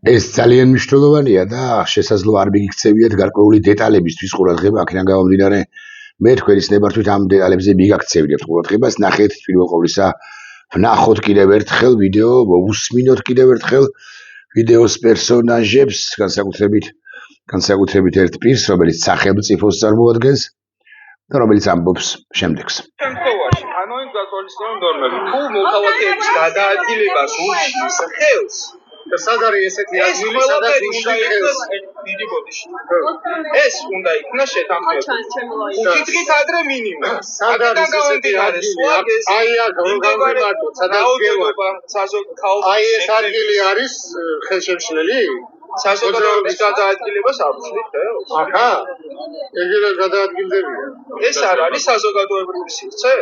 ეს ძალიან მნიშვნელოვანია და შესაძლოა არ მიგიქცევიათ გარკვეული დეტალებისთვის ყურადღება, აქედან გამომდინარე მე თქვენის ნებართვით ამ დეტალებზე მიგაქცევინებთ ყურადღებას. ნახეთ პირველ ყოვლისა, ვნახოთ კიდევ ერთხელ ვიდეო, უსმინოთ კიდევ ერთხელ ვიდეოს პერსონაჟებს, განსაკუთრებით ერთ პირს, რომელიც სახელმწიფოს წარმოადგენს და რომელიც ამბობს შემდეგს. შემთხვევაში კანონის გათვალისწინებული ნორმები თუ მოქალაქეების გადაადგილებას ურჩის ხელს და სად არის ესეთი ადგილი, სადაც ურჩის ხელს დიდი ბოდიში. ეს უნდა იქნას შეთანხმებული. 5 დღით ადრე მინიმუმ. სად არის ესეთი ადგილი? აი აქ რომ გამიმართოთ, სადაც გეუბნება საზოგადოება. აი ეს ადგილი არის ხელშემშლელი? საზოგადოების გადაადგილებას აუჩნით ხელს. ახლა ეგრე გადაადგილდებია. ეს არ არის საზოგადოებრივი სივრცე?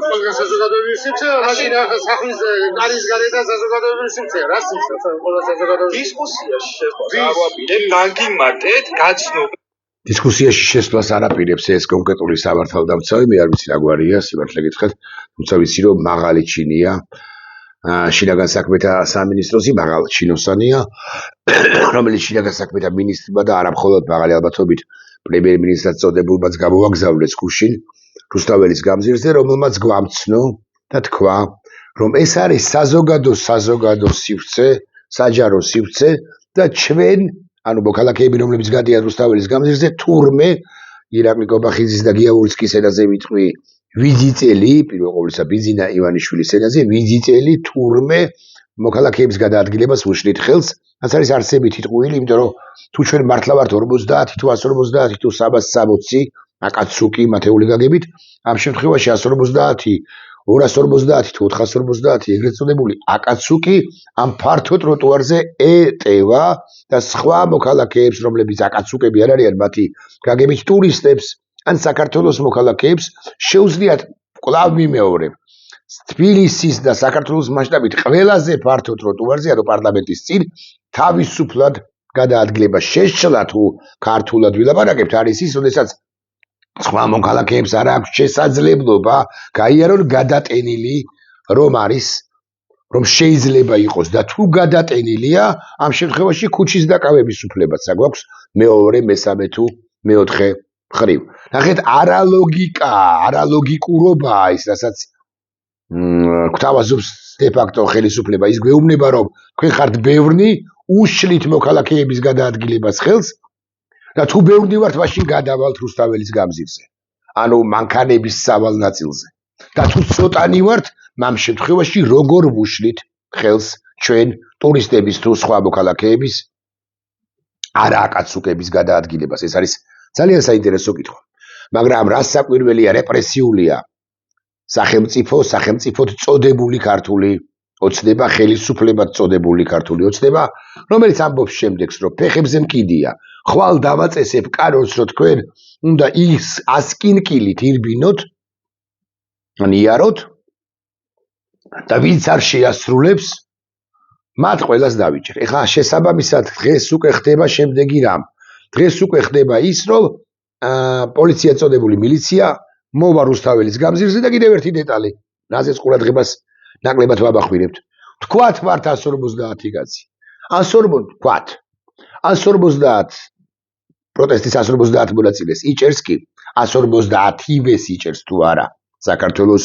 ყველგან საზოგადოებრივი სივრცე, მაშინ ახლა სახლის კარის გარეთ საზოგადოებრივი სივრცეა, რა სივრცეა ყველა საზოგადოებრივი დისკუსიაში შეხვდა. ავაპირებ, განგიმარტეთ, გაცნობ. დისკუსიაში შესვლას არაპირებს ეს კონკრეტული სამართალდამცავი, მე არ ვიცი რა გვარია, სიმართლე გითხრათ, თუმცა ვიცი რომ მაღალი ჩინია. შინაგან საქმეთა სამინისტროსი მაღალ ჩინოსანია, რომელიც შინაგან საქმეთა მინისტრმა და არა მხოლოდ მაღალი ალბათობით პრემიერ-მინისტრად წოდებულმაც გამოვაგზავნეს გუშინ რუსთაველის გამზირზე, რომელმაც გვამცნო და თქვა, რომ ეს არის საზოგადო სივრცე, საჯარო სივრცე და ჩვენ, ანუ მოქალაქეები, რომლებიც გადიან რუსთაველის გამზირზე, თურმე ირაკლი კობახიძის და გიაურიცკის ენაზე ვიტყვი, ვიძი წელი, პირველ ყოვლისა ბიზინა ივანიშვილის ენაზე, ვიძი წელი თურმე მოქალაქეების გადაადგილებას უშლით ხელს. რაც არის არსებითი ტყუილი, იმიტომ რომ თუ ჩვენ მართლა ვართ 50 თუ 150 თუ 360 აკაცუკი მათეული გაგებით, ამ შემთხვევაში 150, 250 თუ 450 ეგრეთ წოდებული აკაცუკი ამ ფართო ტროტუარზე ეტევა და სხვა მოქალაქეებს, რომლებიც აკაცუკები არ არიან მათი გაგებით ტურისტებს ან საქართველოს მოქალაქეებს შეუძლიათ კვლავ მიმეორებ თბილისის და საქართველოს მასშტაბით ყველაზე ფართო ტროტუარზე, ანუ პარლამენტის წინ თავისუფლად გადაადგილება შეშლა თუ ქართულად ვილაპარაკებთ, არის ის, როდესაც სხვა მოქალაქეებს არ აქვს შესაძლებლობა გაიარონ გადატენილი რომ შეიძლება იყოს და თუ გადატენილია, ამ შემთხვევაში ქუჩის დაკავების უფლებაც აქვს მეორე, მესამე თუ მეოთხე მხრივ. ნახეთ, არალოგიკურობაა ის, რასაც გვთავაზობს დე-ფაქტო ხელისუფლება. ის გვეუბნება, რომ თქვენ ხართ ბევრნი, უშლით მოქალაქეების გადაადგილებას ხელს და თუ ბევრნი ვართ, მაშინ გადავალთ რუსთაველის გამზირზე. ანუ მანქანების სავალ ნაწილზე. და თუ ცოტანი ვართ, ამ შემთხვევაში როგორ ვუშლით ხელს ჩვენ ტურისტების თუ სხვა მოქალაქეების არააკაცუკების გადაადგილებას. ეს არის ძალიან საინტერესო კითხვა. მაგრამ რას საკვირველია, რეპრესიულია სახელმწიფოდ წოდებული ქართული ოცნება, ხელისუფლებად წოდებული ქართული ოცნება, რომელიც ამბობს შემდეგს, რომ ფეხებზე მკიდია, ხვალ დავაწესებ კანონს, რომ თქვენ უნდა ის 100 კინკილით ირბინოთ, ან იაროთ და ვინც არ შეასრულებს, მათ ყველას დავიჭერ. ეხლა შესაბამისად დღეს უკვე ხდება შემდეგი რამ. დღეს უკვე ხდება ის, რომ პოლიცია წოდებული მილიცია მოვა რუსთაველის გამზირზე და კიდევ ერთი დეტალი, რაზეც ყურადღებას ნაკლებად ვაბახვირებთ. თქვათ ვართ 150 კაცი. 150 პროტესტის 150 მონაწილეს იჭერს კი, 150-ივეს იჭერს თუ არა საქართველოს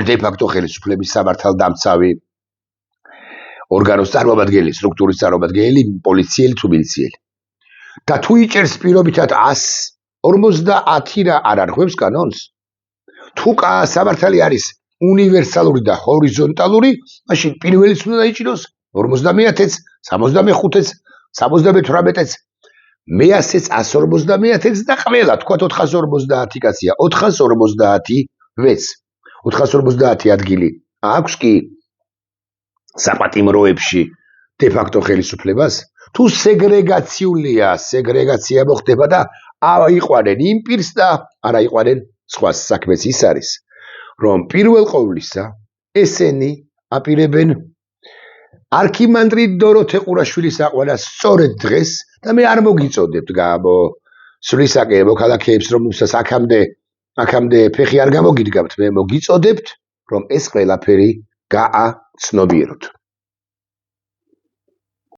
დე-ფაქტო ხელისუფლების სამართალდამცავი ორგანოს წარმომადგენელი, სტრუქტურის წარმომადგენელი, პოლიციელი თუ მილიციელი. და თუ იჭერს პირობითად 150 რა არ არღვევს კანონს? თუ სამართალი არის უნივერსალური და ჰორიზონტალური, მაშინ პირველიც უნდა დაიჭიროს 50-ს, 65-ს, 78-ს, მე-100-ს, 150-ს და ყველა, თქვათ 450 კაცია, 450-ვეც. 450 ადგილი აქვს კი საპატიმროებში დე-ფაქტო ხელისუფლებას? თუ სეგრეგაცია მოხდება და აიყვანენ იმ პირს და არ აიყვანენ სხვას. საქმეც ის არის, რომ პირველ ყოვლისა ესენი აპირებენ არქიმანდრიტ დოროთე ყურაშვილის აყვანას სწორედ დღეს და მე არ მოგიწოდებთ სვლისაკე მოქალაქეებს, რომელსაც აქამდე ფეხი არ გამოგიდგამთ, მე მოგიწოდებთ, რომ ეს ყველაფერი გააცნობიეროთ.